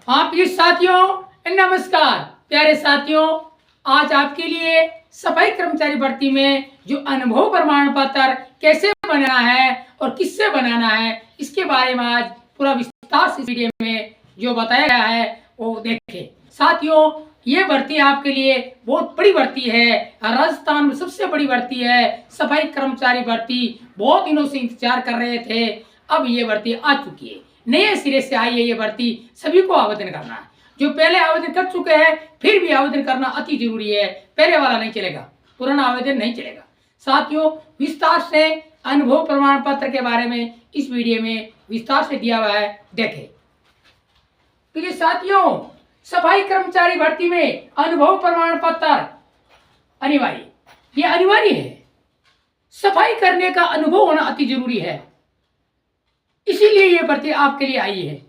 हाँ प्रिय साथियों, नमस्कार। प्यारे साथियों, आज आपके लिए सफाई कर्मचारी भर्ती में जो अनुभव प्रमाण पत्र कैसे बनाना है और किससे बनाना है, इसके बारे में आज पूरा विस्तार से वीडियो में जो बताया गया है वो देखें। साथियों, ये भर्ती आपके लिए बहुत बड़ी भर्ती है। राजस्थान में सबसे बड़ी भर्ती है सफाई कर्मचारी भर्ती। बहुत दिनों से इंतजार कर रहे थे, अब ये भर्ती आ चुकी है। नए सिरे से आई है ये भर्ती, सभी को आवेदन करना है। जो पहले आवेदन कर चुके हैं फिर भी आवेदन करना अति जरूरी है। पहले वाला नहीं चलेगा, पुराना आवेदन नहीं चलेगा। साथियों, विस्तार से अनुभव प्रमाण पत्र के बारे में इस वीडियो में विस्तार से दिया हुआ है, देखें। प्रिय साथियों, सफाई कर्मचारी भर्ती में अनुभव प्रमाण पत्र अनिवार्य, ये अनिवार्य है। सफाई करने का अनुभव होना अति जरूरी है, इसीलिए ये भर्ती आपके लिए आई है।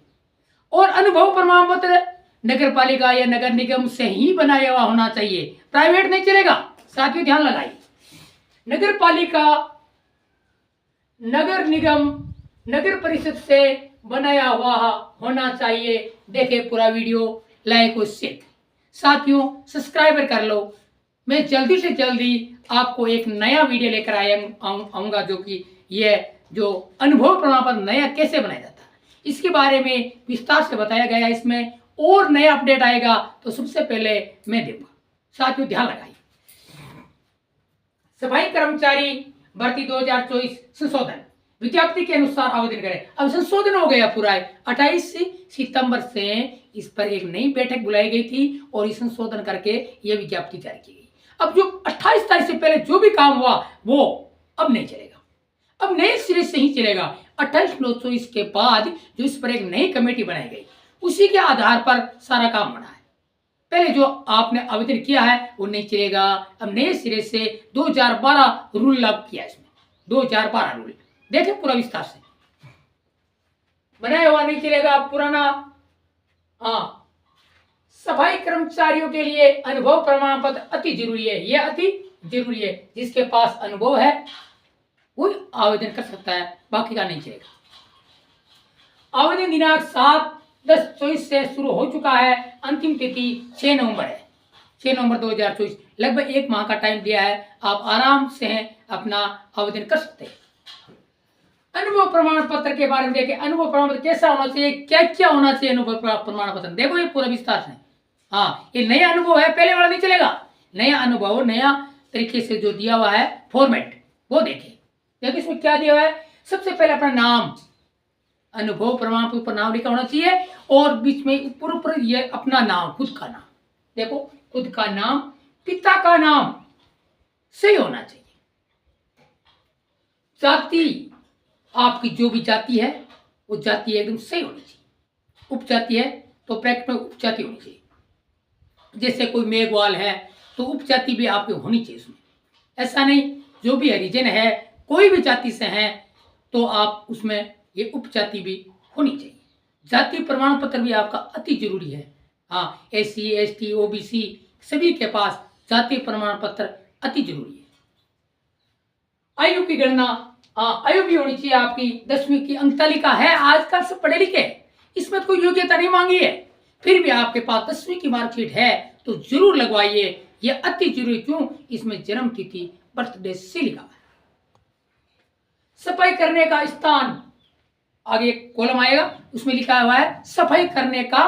और अनुभव प्रमाण पत्र नगर पालिका या नगर निगम से ही बनाया हुआ होना चाहिए, प्राइवेट नहीं चलेगा। साथियों ध्यान लगाइए, नगर पालिका, नगर निगम, नगर परिषद से बनाया हुआ होना चाहिए। देखे पूरा वीडियो, लाइक और शेयर। साथियों सब्सक्राइबर कर लो, मैं जल्दी से जल्दी आपको एक नया वीडियो लेकर आऊंगा जो कि ये जो अनुभव प्रमाण पत्र नया कैसे बनाया जाता है इसके बारे में विस्तार से बताया गया है इसमें। और नया अपडेट आएगा तो सबसे पहले मैं दूंगा। साथियों ध्यान लगाइए, सफाई कर्मचारी भर्ती 2024 संशोधन, विज्ञप्ति के अनुसार आवेदन करें। अब संशोधन हो गया पूरा, 28 सितंबर से इस पर एक नई बैठक बुलाई गई थी और इस संशोधन करके यह विज्ञप्ति जारी की गई। अब जो 28 तारीख से पहले जो भी काम हुआ वो अब नहीं चलेगा, अब नए सिरे से ही चलेगा। 28/9/24 के बाद जो इस पर एक नई कमेटी बनाई गई, उसी के आधार पर सारा काम बना है। पहले जो आपने आवेदन किया है वो नहीं चलेगा, अब नए सिरे से 2012 रूल लागू किया इसमें। 2012 रूल देखें पूरा विस्तार से, बनाया हुआ नहीं चलेगा पुराना। हाँ, सफाई कर्मचारियों के लिए अनुभव प्रमाण पत्र अति जरूरी है, यह अति जरूरी है। जिसके पास अनुभव है वो आवेदन कर सकता है, बाकी का नहीं चलेगा। आवेदन दिनांक 7/10/24 से शुरू हो चुका है, अंतिम तिथि 6 नवंबर है। 6 नवंबर 2024, लगभग 1 माह का टाइम दिया है। आप आराम से अपना आवेदन कर सकते हैं। अनुभव प्रमाण पत्र के बारे में देखें, अनुभव प्रमाण पत्र कैसा होना चाहिए, क्या क्या होना चाहिए अनुभव प्रमाण पत्र, देखो ये पूरा विस्तार से। हाँ, ये नया अनुभव है, पहले वाला नहीं चलेगा। नया अनुभव, नया तरीके से जो दिया हुआ है फॉर्मेट, वो देखें। देखिए इसमें क्या दिया हुआ है, सबसे पहले अपना नाम, अनुभव प्रमाण पत्र पर नाम लिखा होना चाहिए और बीच में ऊपर ये अपना नाम, खुद का नाम। देखो खुद का नाम, पिता का नाम सही होना चाहिए। जाति, आपकी जो भी जाति है वो जाति एकदम सही होनी चाहिए। उपजाति है तो ब्रैकेट में उपजाति होनी चाहिए। जैसे कोई मेघवाल है तो उपजाति भी आपकी होनी चाहिए उसमें। ऐसा नहीं, जो भी हरिजन है, कोई भी जाति से हैं तो आप उसमें ये उपजाति भी होनी चाहिए। जाति प्रमाण पत्र भी आपका अति जरूरी है। हाँ, SC ST OBC सभी के पास जाति प्रमाण पत्र अति जरूरी है। आयु की गणना, आयु भी होनी चाहिए आपकी। 10वीं की अंक तालिका है, आजकल सब पढ़े लिखे, इसमें कोई योग्यता नहीं मांगी है, फिर भी आपके पास 10वीं की मार्कशीट है तो जरूर लगवाइए, यह अति जरूरी। क्यों, इसमें जन्म तिथि बर्थडे से लिखा है। सफाई करने का स्थान, आगे एक कॉलम आएगा उसमें लिखा हुआ है सफाई करने का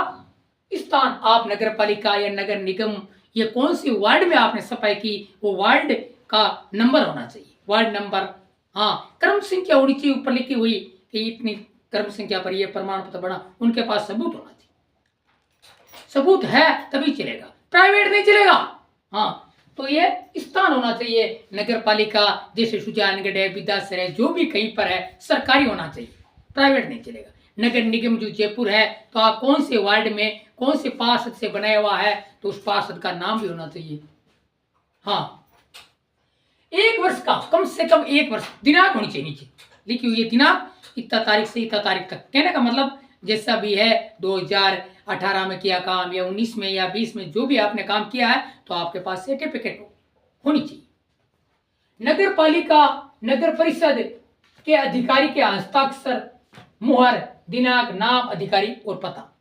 स्थान। आप नगर पालिका या नगर निगम, ये कौन सी वार्ड में आपने सफाई की, वो वार्ड का नंबर होना चाहिए, वार्ड नंबर। हाँ, क्रम संख्या होनी चाहिए ऊपर लिखी हुई कि इतनी क्रम संख्या पर यह प्रमाण पत्र बना, उनके पास सबूत होना चाहिए। सबूत है तभी चलेगा, प्राइवेट नहीं चलेगा। हाँ, तो ये स्थान होना चाहिए नगर पालिका, जैसे सुजानगढ़ है, विद्यासर है, जो भी कहीं पर है सरकारी होना चाहिए, प्राइवेट नहीं चलेगा। नगर निगम जो जयपुर है तो आप कौन से वार्ड में कौन से पार्षद से बनाया हुआ है तो उस पार्षद का नाम भी होना चाहिए। हाँ, 1 वर्ष का, कम से कम 1 वर्ष, दिनांक होनी चाहिए नीचे लिखी हुई है, दिनांक इतना तारीख से इतना तारीख तक। कहने का मतलब जैसा भी है 2018 में किया काम या 19 में या 20 में जो भी आपने काम किया है तो आपके पास सर्टिफिकेट होनी चाहिए। नगर पालिका, नगर परिषद के अधिकारी के हस्ताक्षर, मुहर, दिनांक, नाम, अधिकारी और पता।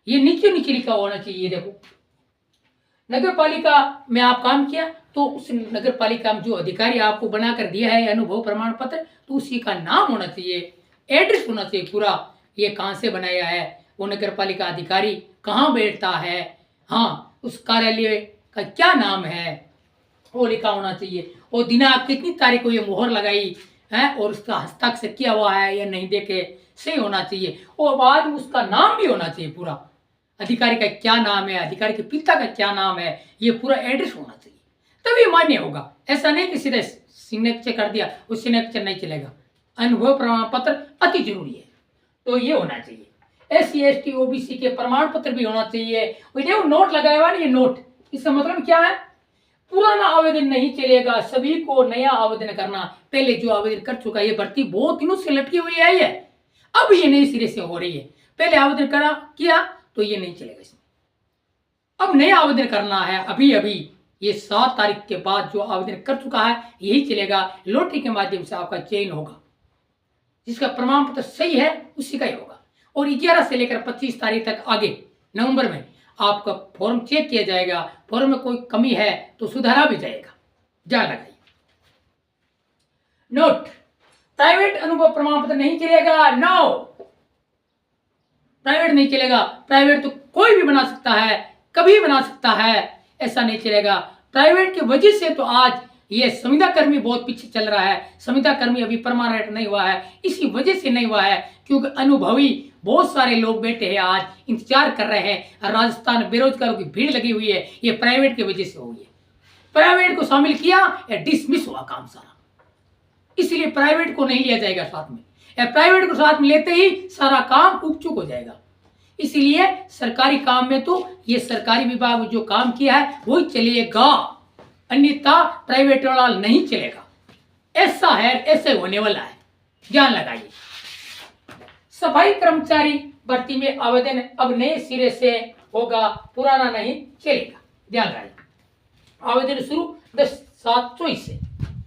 ये नीचे नीचे लिखा होना चाहिए। देखो, नगर पालिका में आप काम किया तो उस नगर पालिका में जो अधिकारी आपको बनाकर दिया है अनुभव प्रमाण पत्र, तो उसी का नाम होना चाहिए, एड्रेस होना चाहिए पूरा, ये कहाँ से बनाया है, वो नगर पालिका अधिकारी कहाँ बैठता है, हाँ उस कार्यालय का क्या नाम है वो लिखा होना चाहिए, और दिनांक कितनी तारीख को ये मोहर लगाई है और उसका हस्ताक्षर किया हुआ है या नहीं देखे, सही होना चाहिए, और बाद में उसका नाम भी होना चाहिए पूरा, अधिकारी का क्या नाम है, अधिकारी के पिता का क्या नाम है, ये पूरा एड्रेस होना चाहिए, तभी मान्य होगा। ऐसा नहीं कि सीधे सिग्नेचर कर दिया, वो सिग्नेचर नहीं चलेगा। अनुभव प्रमाण पत्र अति जरूरी है, तो ये होना चाहिए। SC ST OBC के प्रमाण पत्र भी होना चाहिए। देखो नोट लगाया हुआ ना, ये नोट, इसका मतलब क्या है, पुराना आवेदन नहीं चलेगा, सभी को नया आवेदन करना। पहले जो आवेदन कर चुका है, ये भर्ती बहुत दिनों से लटकी हुई आई है, अब ये नई सिरे से हो रही है। पहले आवेदन करा किया तो ये नहीं चलेगा इसमें, अब नया आवेदन करना है। अभी अभी ये 7 तारीख के बाद जो आवेदन कर चुका है यही चलेगा। लॉटरी के माध्यम से आपका चयन होगा, जिसका प्रमाण पत्र सही है उसी का ही होगा। और 11 से लेकर 25 तारीख तक आगे नवंबर में आपका फॉर्म चेक किया जाएगा, फॉर्म में कोई कमी है तो सुधारा भी जाएगा। ध्यान लगाइए। नोट, प्राइवेट अनुभव प्रमाण पत्र नहीं चलेगा, नो, प्राइवेट नहीं चलेगा। प्राइवेट तो कोई भी बना सकता है, कभी बना सकता है, ऐसा नहीं चलेगा। प्राइवेट की वजह से तो आज ये संविदा कर्मी बहुत पीछे चल रहा है। संविदा कर्मी अभी परमानेंट नहीं हुआ है, इसी वजह से नहीं हुआ है क्योंकि अनुभवी बहुत सारे लोग बैठे हैं, आज इंतजार कर रहे हैं। राजस्थान बेरोजगारों की भीड़ लगी हुई है, ये प्राइवेट की वजह से हुई है। प्राइवेट को शामिल किया या डिसमिस हुआ काम सारा, इसलिए प्राइवेट को नहीं लिया जाएगा साथ में, या प्राइवेट को साथ में लेते ही सारा काम उकचुक हो जाएगा। इसलिए सरकारी काम में तो ये सरकारी विभाग में जो काम किया है वही चलेगा, अन्यथा प्राइवेट वाला नहीं चलेगा। ऐसा है, ऐसे होने वाला है, ध्यान लगाइए। सफाई कर्मचारी भर्ती में आवेदन अब नए सिरे से होगा, पुराना नहीं चलेगा। ध्यान लगाइए। आवेदन शुरू 10/7/24 से,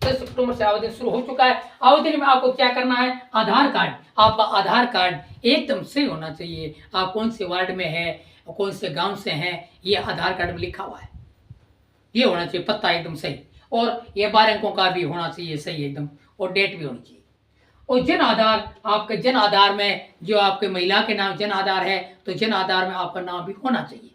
10 अक्टूबर से आवेदन शुरू हो चुका है। आवेदन में आपको क्या करना है, आधार कार्ड, आपका आधार कार्ड एकदम सही होना चाहिए। आप कौन से वार्ड में है, कौन से गांव से हैं, ये आधार कार्ड में लिखा हुआ है, ये होना चाहिए, पता एकदम सही, और ये 12 अंकों का भी होना चाहिए सही एकदम, और डेट भी होनी चाहिए। और जन आधार, आपके जन आधार में जो आपके महिला के नाम जन आधार है तो जन आधार में आपका नाम भी होना चाहिए।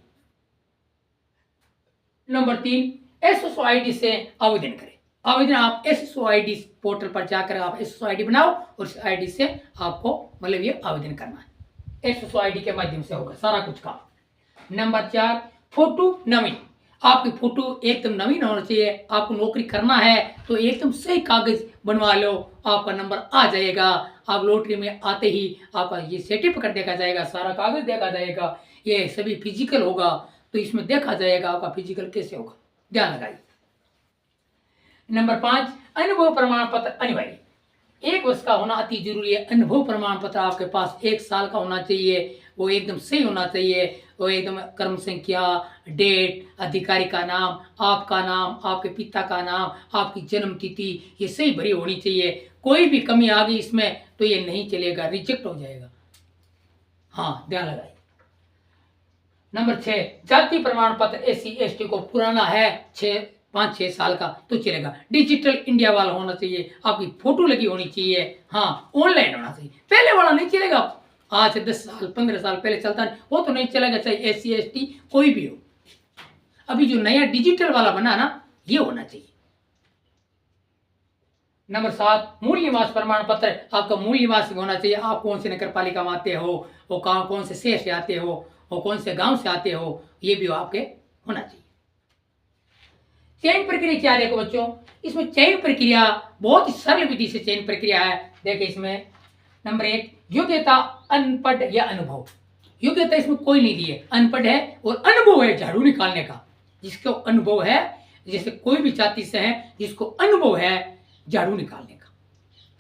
नंबर 3, SSO ID से आवेदन करें। आवेदन आप SSO ID पोर्टल पर जाकर आप SSO ID बनाओ और इस ID से आपको मतलब ये आवेदन करना है। SSO ID के माध्यम से होगा सारा कुछ काम। नंबर 4, फोटो नवीन, आपकी फोटो एकदम नवीन होना चाहिए। आपको नौकरी करना है तो एकदम सही कागज बनवा लो, आपका नंबर आ जाएगा। आप लॉटरी में आते ही आपका ये सर्टिफिकेट देखा जाएगा, सारा कागज देखा जाएगा, ये सभी फिजिकल होगा तो इसमें देखा जाएगा आपका फिजिकल कैसे होगा। ध्यान लगाइए। नंबर 5, अनुभव प्रमाण पत्र अनिवार्य, 1 वर्ष का होना अति जरूरी है। अनुभव प्रमाण पत्र आपके पास 1 साल का होना चाहिए, वो एकदम सही होना चाहिए, वो एकदम कर्म संख्या, डेट, अधिकारी का नाम, आपका नाम, आपके पिता का नाम, आपकी जन्म तिथि, ये सही भरी होनी चाहिए। कोई भी कमी आ गई इसमें तो ये नहीं चलेगा, रिजेक्ट हो जाएगा। हाँ, ध्यान लगाइए। नंबर 6, जाति प्रमाण पत्र SC ST को पुराना है 5-6 साल का तो चलेगा। डिजिटल इंडिया वाला होना चाहिए, आपकी फोटो लगी होनी चाहिए, हाँ ऑनलाइन होना चाहिए। पहले वाला नहीं चलेगा, आज से 10 साल 15 साल पहले चलता है वो तो नहीं चलेगा, चाहे SC ST कोई भी हो। अभी जो नया डिजिटल वाला बना ना, ये होना चाहिए। नंबर 7, मूल निवास प्रमाण पत्र, आपका मूल निवास होना चाहिए। आप कौन से नगर पालिका में आते हो, वो कौन से शहर से आते हो, वो कौन से गांव से आते हो, ये भी आपके होना चाहिए। चयन प्रक्रिया क्या है, देखो बच्चों, इसमें चयन प्रक्रिया बहुत ही सरल विधि से चयन प्रक्रिया है। देखिए इसमें नंबर 1, योग्यता, अनपढ़ या अनुभव। योग्यता इसमें कोई नहीं दी है, अनपढ़ है, और अनुभव है झाड़ू निकालने का। जिसको अनुभव है, जैसे कोई भी जाति से है जिसको अनुभव है झाड़ू निकालने का,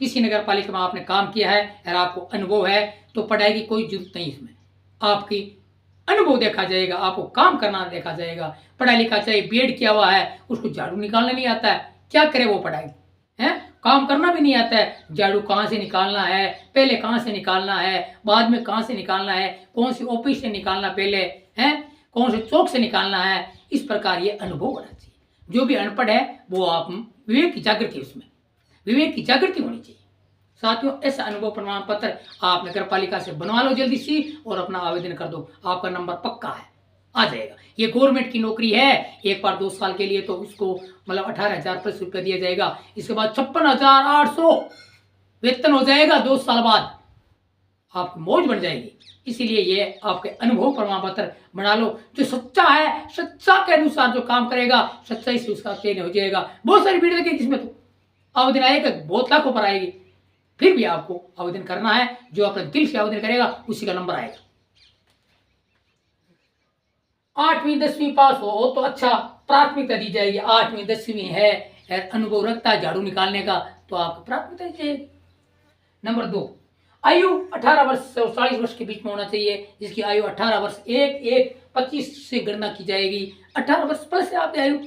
किसी नगर पालिका में आपने काम किया है और आपको अनुभव है तो पढ़ाई की कोई जरूरत नहीं। इसमें आपकी अनुभव देखा जाएगा, आपको काम करना देखा जाएगा। पढ़ा लिखा चाहे BEd किया हुआ है, उसको झाड़ू निकालना नहीं आता है, क्या करे वो पढ़ाई है, काम करना भी नहीं आता है, झाड़ू कहाँ से निकालना है, पहले कहाँ से निकालना है, बाद में कहाँ से निकालना है, कौन सी ऑफिस से निकालना पहले है, कौन से चौक से निकालना है, इस प्रकार ये अनुभव होना चाहिए। जो भी अनपढ़ है वो आप विवेक की जागृति, उसमें विवेक की जागृति होनी चाहिए। साथियों, ऐसा अनुभव प्रमाण पत्र आप नगर पालिका से बनवा लो जल्दी से और अपना आवेदन कर दो, आपका नंबर पक्का है, आ जाएगा। ये गवर्नमेंट की नौकरी है, एक बार 2 साल के लिए तो उसको मतलब 18,000 दिया जाएगा, इसके बाद 56,800 वेतन हो जाएगा, 2 साल बाद आपकी मौज बन जाएगी। इसीलिए ये आपके अनुभव प्रमाण पत्र बना लो। जो सच्चा है, सच्चा के अनुसार जो काम करेगा, सच्चाई से उसका चयन हो जाएगा। बहुत सारी भीड़ लगी जिसमें तो आवेदन आएगा, बहुत लाखों पर आएगी, फिर भी आपको आवेदन करना है। जो अपने दिल से आवेदन करेगा उसी का नंबर आएगा। 8वीं 10वीं पास हो तो अच्छा, प्राथमिकता दी जाएगी। 8वीं 10वीं है, अनुभव रखता है झाड़ू निकालने का, तो आपको प्राथमिकता दी जाएगी। नंबर 2, आयु 18 वर्ष से 40 वर्ष के बीच में होना चाहिए, जिसकी आयु 18 वर्ष 1/1/25 से गणना की जाएगी। 18 वर्ष प्लस है आपकी आयु,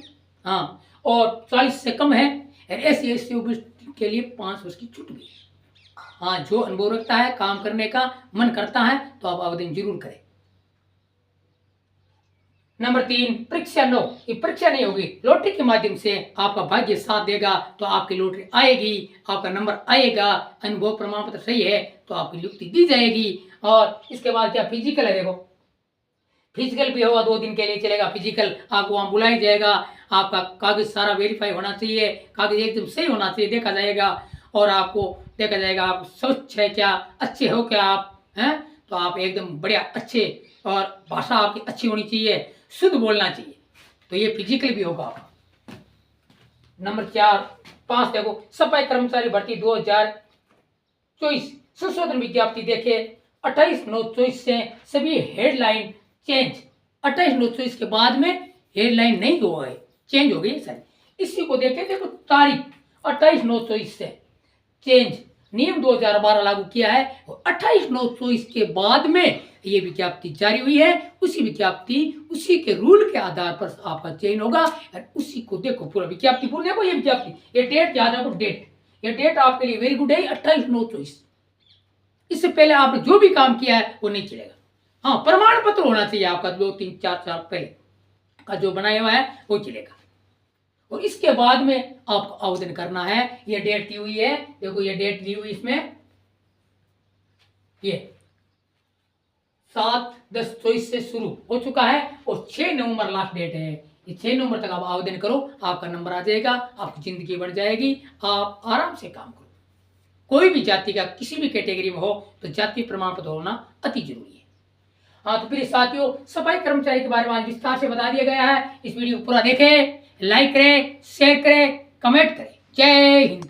हाँ, और 40 से कम है। SC ST के लिए 5 वर्ष की छूट भी। हाँ, जो अनुभव रखता है, काम करने का मन करता है, तो आप आवेदन जरूर करें। नंबर 3, परीक्षा नो, ये परीक्षा नहीं होगी, लॉटरी के माध्यम से आपका भाग्य साथ देगा तो आपकी लॉटरी आएगी, आपका नंबर आएगा, अनुभव प्रमाण पत्र सही है तो आपकी नियुक्ति दी जाएगी। और इसके बाद क्या फिजिकल है, देखो फिजिकल भी होगा, 2 दिन के लिए चलेगा फिजिकल, आपको वहां बुलाया जाएगा, आपका कागज सारा वेरीफाई होना चाहिए, कागज एकदम सही होना चाहिए, देखा जाएगा और आपको देखा जाएगा आप स्वच्छ है क्या, अच्छे हो क्या आप हैं, तो आप एकदम बढ़िया अच्छे, और भाषा आपकी अच्छी होनी चाहिए, शुद्ध बोलना चाहिए, तो ये फिजिकल भी होगा आपका। नंबर 4 5 देखो, सफाई कर्मचारी भर्ती 2024 संशोधन विज्ञप्ति देखे 28/9/24 से सभी हेडलाइन चेंज। 28/9/24 के बाद में हेडलाइन नहीं हो गए, चेंज हो गई सर, इसी को देखे देखो तारीख 28/9/24 से चेंज, नियम 2012 लागू किया है और 28/9/24 के बाद में ये विज्ञप्ति जारी हुई है। उसी विज्ञप्ति उसी के रूल के आधार पर आपका चयन होगा और उसी को देखो, पूरा विज्ञप्ति पूरा देखो, ये विज्ञप्ति, ये डेट याद रखो, डेट, ये डेट आपके लिए वेरी गुड है, 28/9/24। इससे पहले आपने जो भी काम किया है वो नहीं चलेगा। हाँ, प्रमाण पत्र होना चाहिए आपका 2 3 4 साल पहले का जो बनाया हुआ है वो चलेगा। और इसके बाद में आपको आवेदन करना है। ये डेट दी हुई है, देखो ये डेट दी हुई इसमें, ये 7/10/24 से शुरू हो चुका है और 6 नवंबर लास्ट डेट है। ये 6 नवंबर तक आप आवेदन करो, आपका नंबर आ जाएगा, आपकी जिंदगी बढ़ जाएगी, आप आराम से काम करो। कोई भी जाति का किसी भी कैटेगरी में हो तो जाति प्रमाण पत्र होना अति जरूरी है। हाँ, तो फिर साथियों, सफाई कर्मचारी के बारे में आज विस्तार से बता दिया गया है। इस वीडियो को पूरा देखें, लाइक करें, शेयर करें, कमेंट करें। जय हिंद।